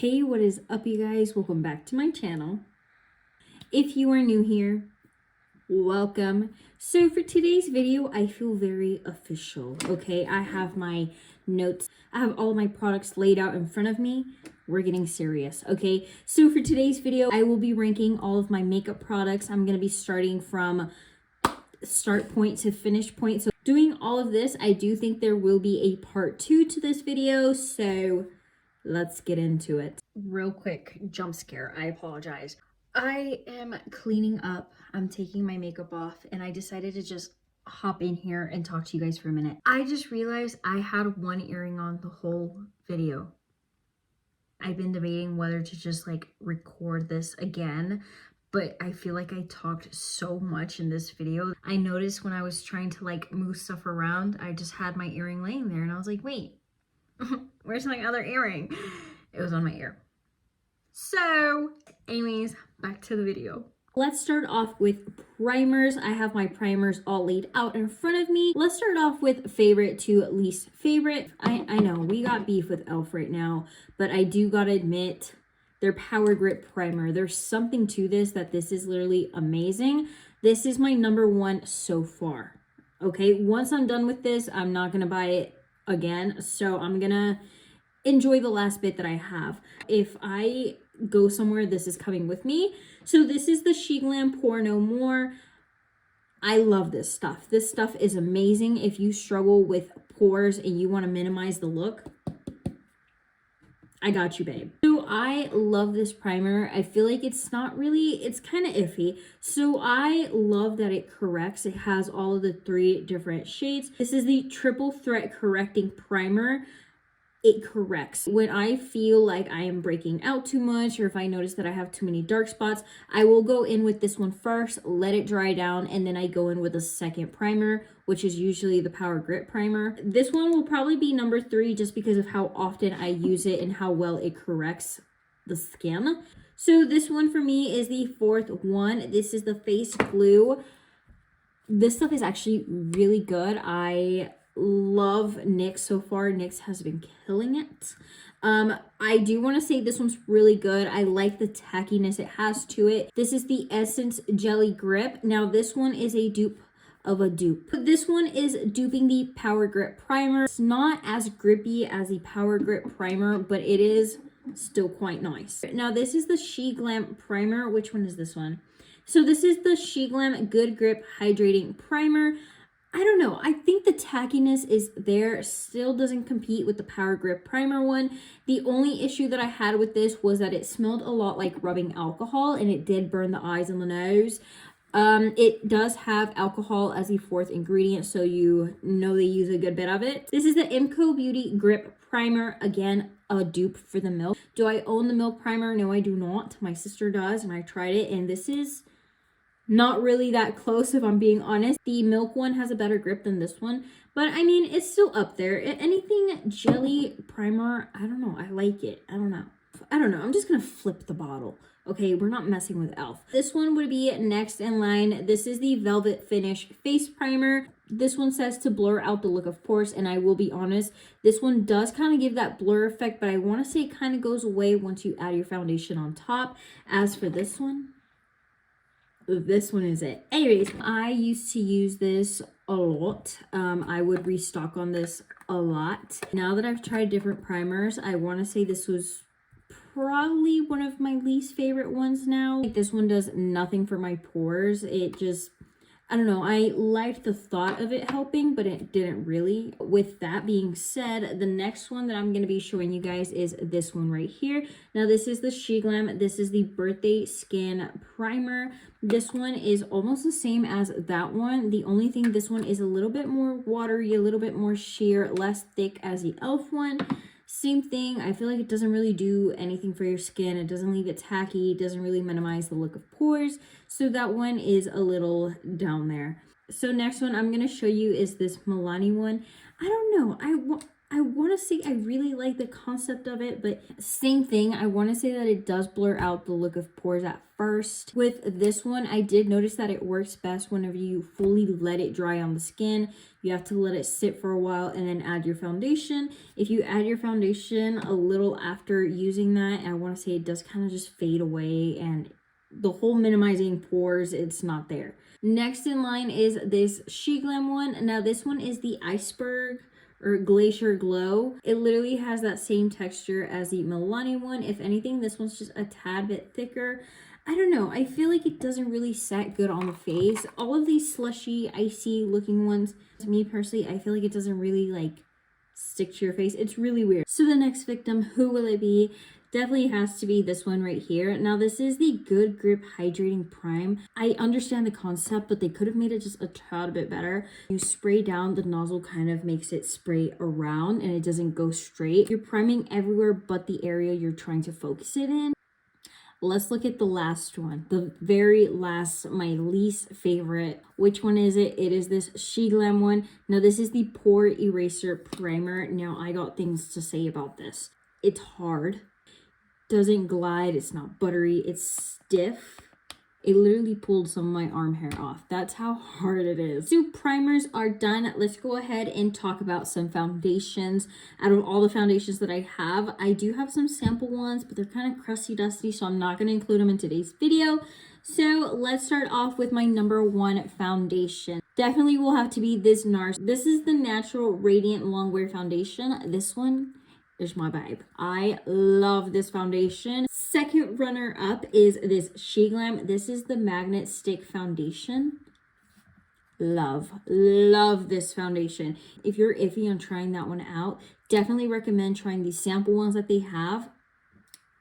Hey, what is up, you guys? Welcome back to my channel. If you are new here, welcome. So for today's video, I feel very official, okay? I have my notes. I have all my products laid out in front of me. We're getting serious, okay? So for today's video, I will be ranking all of my makeup products. I'm going to be starting from start point to finish point. So doing all of this, I do think there will be a part 2 to this video, so let's get into it. Real quick jump scare. I apologize. I am cleaning up. I'm taking my makeup off and I decided to just hop in here and talk to you guys for a minute. I just realized I had one earring on the whole video. I've been debating whether to just like record this again, but I feel like I talked so much in this video. I noticed when I was trying to like move stuff around, I just had my earring laying there and I was like, wait, where's my other earring? It was on my ear. So anyways, back to the video. Let's start off with primers. I have my primers all laid out in front of me. Let's start off with favorite to least favorite. I know we got beef with e.l.f. right now, but I do gotta admit their Power Grip Primer. There's something to this that this is literally amazing. This is my number one so far. Okay, once I'm done with this, I'm not gonna buy it again. So I'm gonna enjoy the last bit that I have. If I go somewhere, this is coming with me. So this is the She Glam Pore No More. I love this stuff. This stuff is amazing. If you struggle with pores and you want to minimize the look, I got you, babe. So I love this primer. I feel like it's not really, it's kind of iffy. So I love that it corrects. It has all of the 3 different shades. This is the Triple Threat Correcting Primer. It corrects. When I feel like I am breaking out too much, or if I notice that I have too many dark spots, I will go in with this one first, let it dry down, and then I go in with a second primer, which is usually the Power Grip Primer. This one will probably be number 3 just because of how often I use it and how well it corrects the skin. So this one for me is the 4th one. This is the Face Glue. This stuff is actually really good. I love NYX so far. NYX has been killing it. I do want to say this one's really good. I like the tackiness it has to it. This is the Essence Jelly Grip. Now this one is a dupe of a dupe. This one is duping the Power Grip Primer. It's not as grippy as the Power Grip Primer, but it is still quite nice. Now this is the She Glam Primer. Which one is this one? So this is the She Glam Good Grip Hydrating Primer. I don't know. I think the tackiness is there. Still doesn't compete with the Power Grip Primer one. The only issue that I had with this was that it smelled a lot like rubbing alcohol and it did burn the eyes and the nose. It does have alcohol as the 4th ingredient, so you know they use a good bit of it. This is the Imco Beauty Grip Primer. Again, a dupe for the Milk. Do I own the Milk Primer? No, I do not. My sister does, and I tried it, and this is not really that close, if I'm being honest. The Milk one has a better grip than this one, but I mean, it's still up there. Anything jelly primer, I don't know. I like it. I don't know. I'm just gonna flip the bottle. Okay, we're not messing with e.l.f. This one would be next in line. This is the Velvet Finish Face Primer. This one says to blur out the look of pores, and I will be honest, this one does kind of give that blur effect, but I want to say it kind of goes away once you add your foundation on top. As for this one is it. Anyways, I used to use this a lot. I would restock on this a lot. Now that I've tried different primers, I want to say this was probably one of my least favorite ones now. Like, this one does nothing for my pores. It just, I don't know, I liked the thought of it helping, but it didn't really. With that being said, the next one that I'm going to be showing you guys is this one right here. Now this is the She Glam. This is the Birthday Skin Primer. This one is almost the same as that one. The only thing, this one is a little bit more watery, a little bit more sheer, less thick as the e.l.f. one. Same thing. I feel like it doesn't really do anything for your skin. It doesn't leave it tacky. It doesn't really minimize the look of pores. So that one is a little down there. So next one I'm going to show you is this Milani one. I don't know. I want to say I really like the concept of it, but same thing. I want to say that it does blur out the look of pores at first. With this one, I did notice that it works best whenever you fully let it dry on the skin. You have to let it sit for a while and then add your foundation. If you add your foundation a little after using that, I want to say it does kind of just fade away, and the whole minimizing pores, it's not there. Next in line is this SheGlam one. Now this one is the Iceberg or Glacier Glow. It literally has that same texture as the Milani one. If anything, this one's just a tad bit thicker. I don't know, I feel like it doesn't really set good on the face. All of these slushy, icy looking ones, to me personally, I feel like it doesn't really like stick to your face. It's really weird. So the next victim, who will it be? Definitely has to be this one right here. Now this is the Good Grip Hydrating Prime. I understand the concept, but they could have made it just a tad bit better. You spray down, the nozzle kind of makes it spray around and it doesn't go straight. You're priming everywhere but the area you're trying to focus it in. Let's look at the last one, the very last, my least favorite. Which one is it? It is this SheGlam one. Now this is the Pore Eraser Primer. Now I got things to say about this. It's hard, doesn't glide, it's not buttery, it's stiff. It literally pulled some of my arm hair off. That's how hard it is. So primers are done. Let's go ahead and talk about some foundations. Out of all the foundations that I have, I do have some sample ones, but they're kind of crusty dusty, so I'm not going to include them in today's video. So let's start off with my number one foundation. Definitely will have to be this NARS. This is the Natural Radiant Longwear Foundation. This one is my vibe. I love this foundation. Second runner up is this SheGlam. This is the Magnet Stick Foundation. Love this foundation. If you're iffy on trying that one out, definitely recommend trying these sample ones that they have.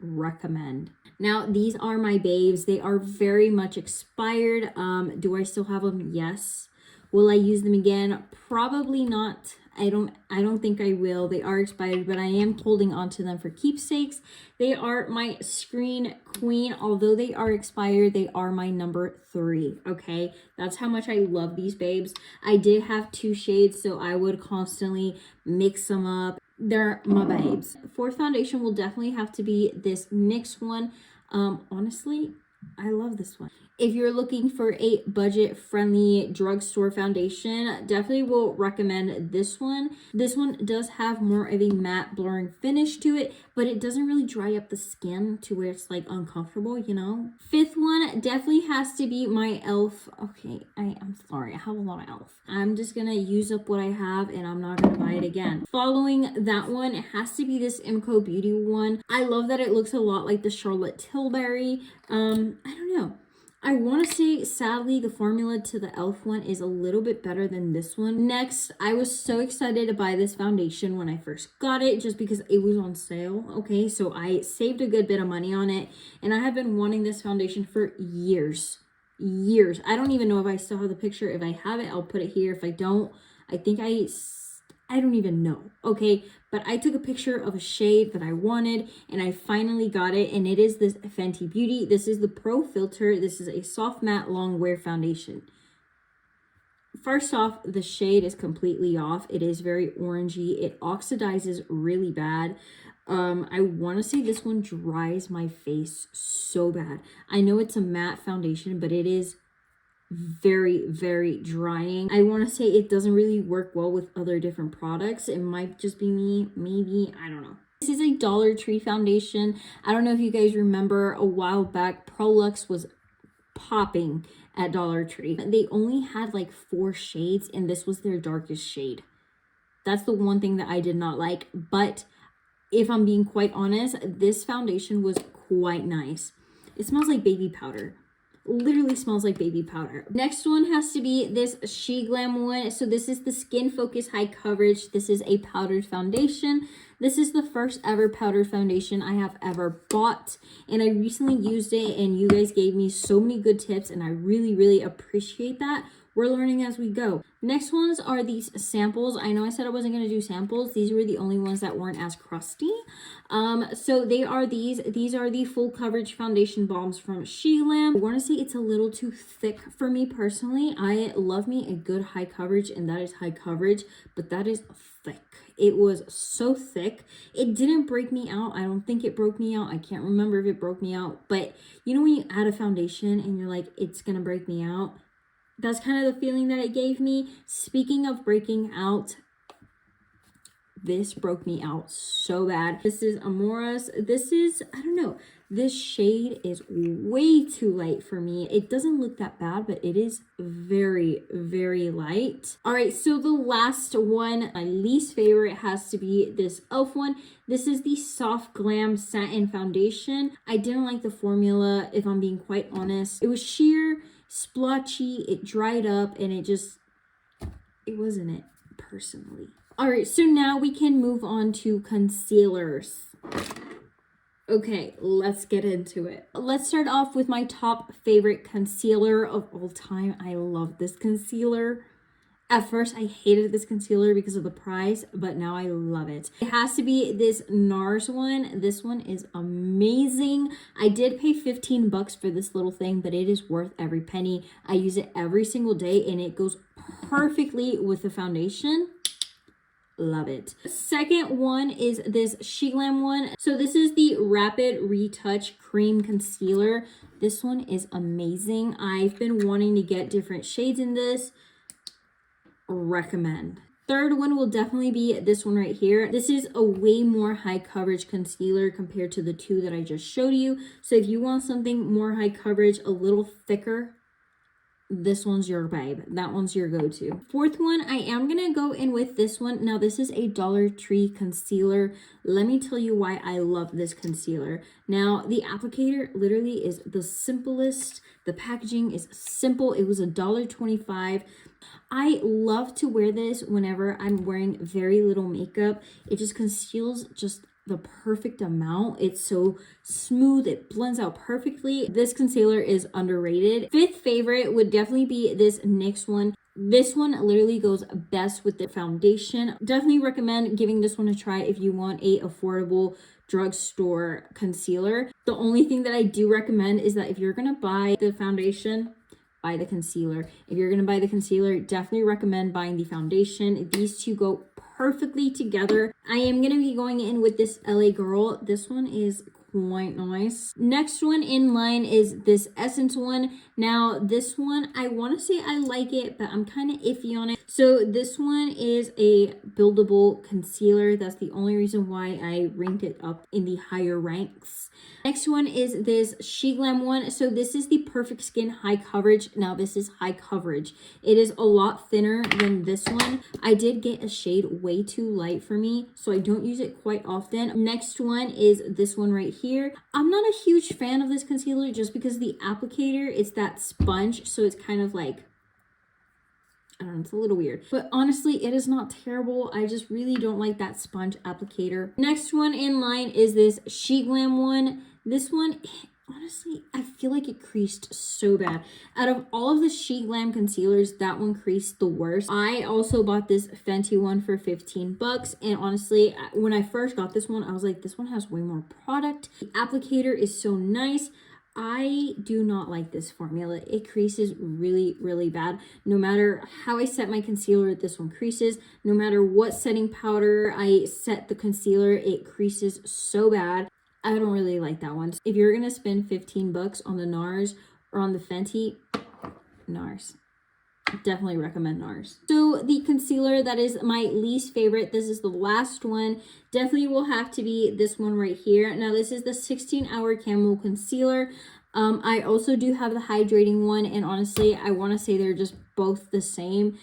Recommend. Now these are my babes. They are very much expired. Do I still have them? Yes. Will I use them again? Probably not. I don't think I will. They are expired, but I am holding on to them for keepsakes. They are my screen queen. Although they are expired, they are my number 3. Okay, that's how much I love these babes. I did have 2 shades, so I would constantly mix them up. They're my babes. Fourth foundation will definitely have to be this NYX one. Honestly, I love this one. If you're looking for a budget-friendly drugstore foundation, definitely will recommend this one. This one does have more of a matte blurring finish to it, but it doesn't really dry up the skin to where it's like uncomfortable, you know? Fifth one definitely has to be my e.l.f. Okay, I'm sorry, I have a lot of e.l.f. I'm just gonna use up what I have and I'm not gonna buy it again. Following that one, it has to be this Imco Beauty one. I love that it looks a lot like the Charlotte Tilbury. I don't know. I want to say, sadly, the formula to the e.l.f. one is a little bit better than this one. Next, I was so excited to buy this foundation when I first got it, just because it was on sale. Okay, so I saved a good bit of money on it, and I have been wanting this foundation for years. I don't even know if I still have the picture. If I have it, I'll put it here. If I don't, I think I don't even know. Okay, but I took a picture of a shade that I wanted and I finally got it, and it is this Fenty Beauty. This is the Pro Filter. This is a soft matte long wear foundation. First off, the shade is completely off. It is very orangey. It oxidizes really bad. I want to say this one dries my face so bad. I know it's a matte foundation, but it is very drying. I want to say it doesn't really work well with other different products. It might just be me, maybe, I don't know. This is a Dollar Tree foundation. I don't know if you guys remember, a while back Prolux was popping at Dollar Tree. They only had like 4 shades and this was their darkest shade. That's the one thing that I did not like, but if I'm being quite honest, this foundation was quite nice. It smells like baby powder. Literally smells like baby powder. Next one has to be this SheGlam one. So this is the Skin Focus High Coverage. This is a powdered foundation. This is the first ever powdered foundation I have ever bought, and I recently used it and you guys gave me so many good tips and I really appreciate that. We're learning as we go. Next ones are these samples. I know I said I wasn't going to do samples. These were the only ones that weren't as crusty. So they are these. These are the full coverage foundation bombs from SheGlam. I want to say it's a little too thick for me personally. I love me a good high coverage, and that is high coverage, but that is thick. It was so thick. It didn't break me out. I don't think it broke me out. I can't remember if it broke me out. But you know when you add a foundation and you're like, it's going to break me out? That's kind of the feeling that it gave me. Speaking of breaking out, this broke me out so bad. This is Amora's. This is, I don't know. This shade is way too light for me. It doesn't look that bad, but it is very, very light. All right, so the last one, my least favorite, has to be this e.l.f. one. This is the Soft Glam Satin Foundation. I didn't like the formula, if I'm being quite honest. It was sheer, splotchy, it dried up, and it wasn't it, personally. All right, so now we can move on to concealers. Okay, let's get into it. Let's start off with my top favorite concealer of all time. I love this concealer. At first, I hated this concealer because of the price, but now I love it. It has to be this NARS one. This one is amazing. I did pay 15 bucks for this little thing, but it is worth every penny. I use it every single day, and it goes perfectly with the foundation. Love it. Second one is this SheGlam one. So this is the Rapid Retouch Cream Concealer. This one is amazing. I've been wanting to get different shades in this. Recommend. Third one will definitely be this one right here. This is a way more high coverage concealer compared to the two that I just showed you. So if you want something more high coverage, a little thicker, this one's your babe. That one's your go-to. Fourth one, I am gonna go in with this one. Now this is a Dollar Tree concealer. Let me tell you why I love this concealer. Now the applicator literally is the simplest. The packaging is simple. It was $1.25. I love to wear this whenever I'm wearing very little makeup. It just conceals just the perfect amount. It's so smooth, it blends out perfectly. This concealer is underrated. Fifth favorite would definitely be this NYX one. This one literally goes best with the foundation. Definitely recommend giving this one a try if you want a affordable drugstore concealer. The only thing that I do recommend is that if you're gonna buy the foundation, buy the concealer. If you're gonna buy the concealer, definitely recommend buying the foundation. These two go perfectly together. I am gonna be going in with this LA Girl. This one is quite nice. Next one in line is this Essence one. Now this one, I want to say I like it, but I'm kind of iffy on it. So this one is a buildable concealer. That's the only reason why I ranked it up in the higher ranks. Next one is this SheGlam one. So this is the Perfect Skin High Coverage. Now this is high coverage. It is a lot thinner than this one. I did get a shade way too light for me, so I don't use it quite often. Next one is this one right here. I'm not a huge fan of this concealer just because the applicator, it's that sponge, so it's kind of like, I don't know, it's a little weird. But honestly, it is not terrible. I just really don't like that sponge applicator. Next one in line is this SheGlam one. This one, honestly, I feel like it creased so bad. Out of all of the SheGlam concealers, that one creased the worst. I also bought this Fenty one for 15 bucks. And honestly, when I first got this one, I was like, this one has way more product. The applicator is so nice. I do not like this formula. It creases really, really bad. No matter how I set my concealer, this one creases. No matter what setting powder I set the concealer, it creases so bad. I don't really like that one. If you're gonna spend 15 bucks on the NARS or on the Fenty, NARS. Definitely recommend NARS. So the concealer that is my least favorite, this is the last one, definitely will have to be this one right here. Now this is the 16-hour Camo Concealer. I also do have the hydrating one, and honestly, I want to say they're just both the same.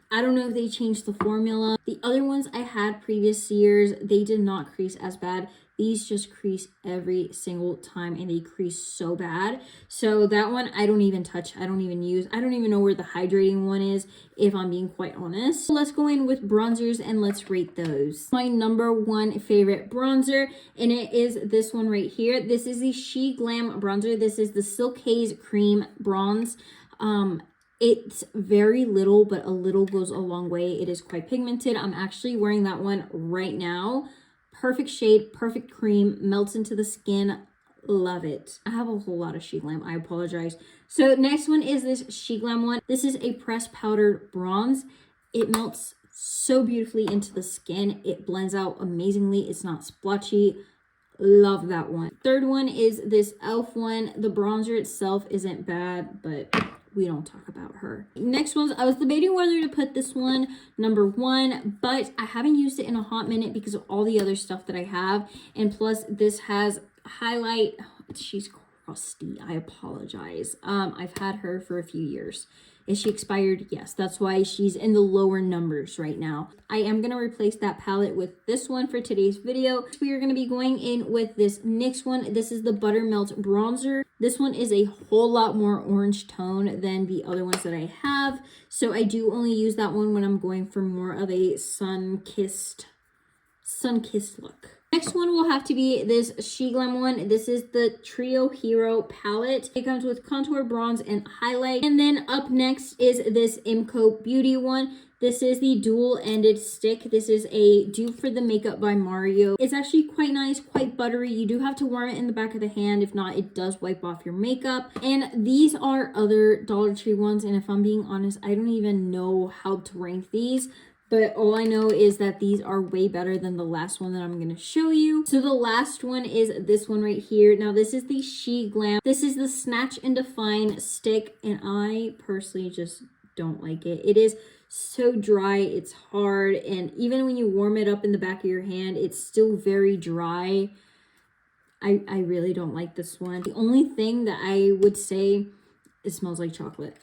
I don't know if they changed the formula. The other ones I had previous years, they did not crease as bad. These just crease every single time, and they crease so bad. So that one I don't even touch. I don't even use. I don't even know where the hydrating one is, if I'm being quite honest. So let's go in with bronzers and let's rate those. My number one favorite bronzer, and it is this one right here. This is the SheGlam bronzer. This is the Silk Haze Cream Bronze. It's very little, but a little goes a long way. It is quite pigmented. I'm actually wearing that one right now. Perfect shade, perfect cream, melts into the skin. Love it. I have a whole lot of SheGlam. I apologize. So next one is this SheGlam one. This is a pressed powdered bronze. It melts so beautifully into the skin. It blends out amazingly. It's not splotchy. Love that one. Third one is this e.l.f. one. The bronzer itself isn't bad, but we don't talk about her. Next ones, I was debating whether to put this one number 1, but I haven't used it in a hot minute because of all the other stuff that I have. And plus this has highlight. She's crusty. I apologize. I've had her for a few years. Is she expired? Yes, that's why she's in the lower numbers right now. I am going to replace that palette with this one for today's video. We are going to be going in with this NYX one. This is the Buttermelt Bronzer. This one is a whole lot more orange tone than the other ones that I have. So I do only use that one when I'm going for more of a sun-kissed look. Next one will have to be this SheGlam one. This is the Trio Hero palette. It comes with contour, bronze, and highlight. And then up next is this Imco Beauty one. This is the dual-ended stick. This is a dupe for the Makeup by Mario. It's actually quite nice, quite buttery. You do have to warm it in the back of the hand. If not, it does wipe off your makeup. And these are other Dollar Tree ones. And if I'm being honest, I don't even know how to rank these. But all I know is that these are way better than the last one that I'm going to show you. So the last one is this one right here. Now this is the SheGlam. This is the Snatch and Define stick. And I personally just don't like it. It is so dry. It's hard. And even when you warm it up in the back of your hand, it's still very dry. I really don't like this one. The only thing that I would say, it smells like chocolate.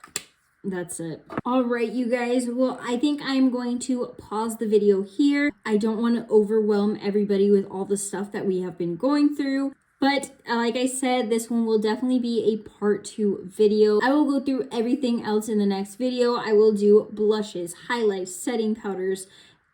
That's it. All right, you guys. Well, I think I'm going to pause the video here. I don't want to overwhelm everybody with all the stuff that we have been going through. But like I said, this one will definitely be a part 2 video. I will go through everything else in the next video. I will do blushes, highlights, setting powders,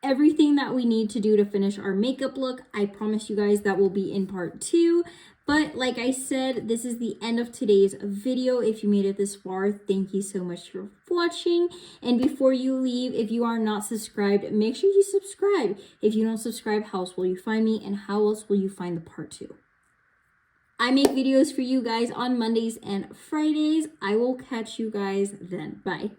everything that we need to do to finish our makeup look. I promise you guys that will be in part 2. But like I said, this is the end of today's video. If you made it this far, thank you so much for watching. And before you leave, if you are not subscribed, make sure you subscribe. If you don't subscribe, how else will you find me? And how else will you find the part 2? I make videos for you guys on Mondays and Fridays. I will catch you guys then. Bye.